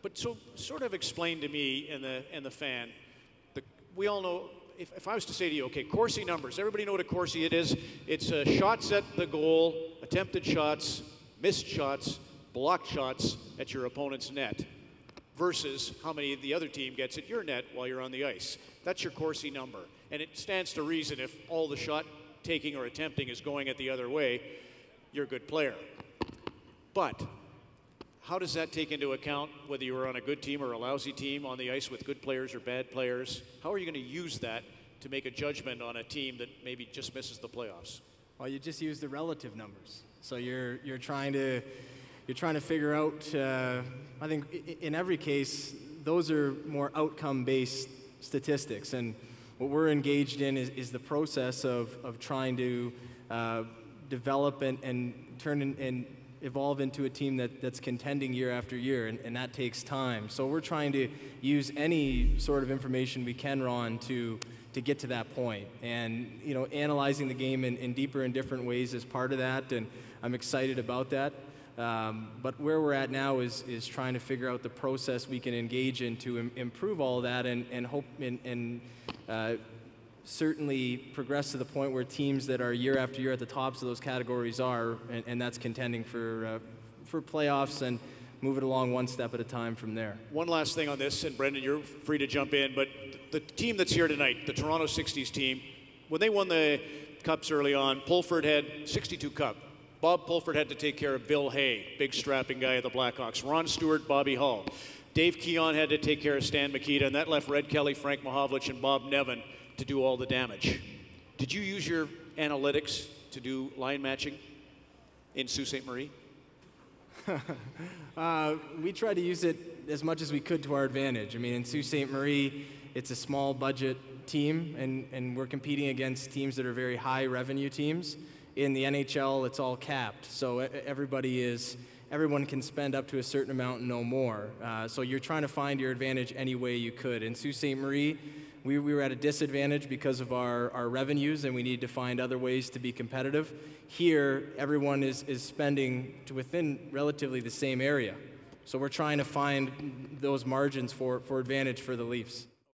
But so sort of explain to me and the fan, we all know, if I was to say to you, okay, Corsi numbers, everybody know what a Corsi it is. It's shots at the goal, attempted shots, missed shots, blocked shots at your opponent's net versus how many the other team gets at your net while you're on the ice. That's your Corsi number. And it stands to reason if all the shot taking or attempting is going at the other way, you're a good player. But how does that take into account whether you were on a good team or a lousy team on the ice with good players or bad players? How are you going to use that to make a judgment on a team that maybe just misses the playoffs? Well, you just use the relative numbers. So you're trying to figure out. I think in every case, those are more outcome-based statistics, and what we're engaged in is the process of trying to develop and turn and evolve into a team that's contending year after year, and that takes time. So we're trying to use any sort of information we can, Ron, to get to that point. And analyzing the game in deeper and different ways is part of that, and I'm excited about that. But where we're at now is trying to figure out the process we can engage in to improve all of that and hope and certainly progress to the point where teams that are year after year at the tops of those categories are, and that's contending for playoffs and move it along one step at a time from there. One last thing on this, and Brendan, you're free to jump in, but the team that's here tonight, the Toronto 60s team, when they won the Cups early on, Pulford had 62 Cup. Bob Pulford had to take care of Bill Hay, big strapping guy of the Blackhawks. Ron Stewart, Bobby Hull. Dave Keon had to take care of Stan Mikita, and that left Red Kelly, Frank Mahovlich, and Bob Nevin to do all the damage. Did you use your analytics to do line matching in Sault Ste. Marie? We tried to use it as much as we could to our advantage. I mean, in Sault Ste. Marie, it's a small budget team, and we're competing against teams that are very high revenue teams. In the NHL, it's all capped, so everyone can spend up to a certain amount and no more. So you're trying to find your advantage any way you could. In Sault Ste. Marie, we were at a disadvantage because of our revenues, and we need to find other ways to be competitive. Here, everyone is spending to within relatively the same area. So we're trying to find those margins for advantage for the Leafs.